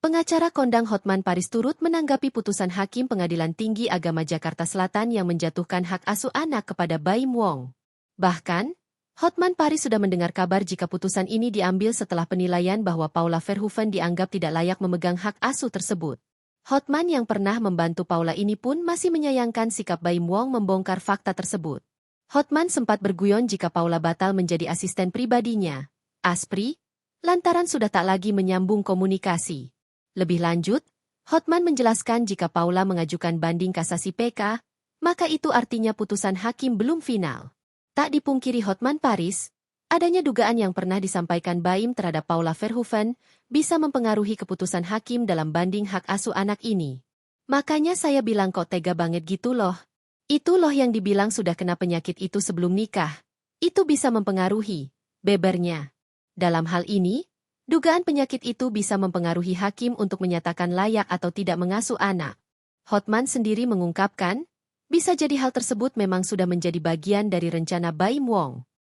Pengacara kondang Hotman Paris turut menanggapi putusan Hakim Pengadilan Tinggi Agama Jakarta Selatan yang menjatuhkan hak asuh anak kepada Baim Wong. Bahkan, Hotman Paris sudah mendengar kabar jika putusan ini diambil setelah penilaian bahwa Paula Verhoeven dianggap tidak layak memegang hak asuh tersebut. Hotman yang pernah membantu Paula ini pun masih menyayangkan sikap Baim Wong membongkar fakta tersebut. Hotman sempat berguyon jika Paula batal menjadi asisten pribadinya, Aspri, lantaran sudah tak lagi menyambung komunikasi. Lebih lanjut, Hotman menjelaskan jika Paula mengajukan banding kasasi PK, maka itu artinya putusan hakim belum final. Tak dipungkiri Hotman Paris, adanya dugaan yang pernah disampaikan Baim terhadap Paula Verhoeven bisa mempengaruhi keputusan hakim dalam banding hak asuh anak ini. Makanya saya bilang kok tega banget gitu loh. Itu loh yang dibilang sudah kena penyakit itu sebelum nikah. Itu bisa mempengaruhi, bebernya. Dalam hal ini, dugaan penyakit itu bisa mempengaruhi hakim untuk menyatakan layak atau tidak mengasuh anak. Hotman sendiri mengungkapkan, bisa jadi hal tersebut memang sudah menjadi bagian dari rencana Baim Wong.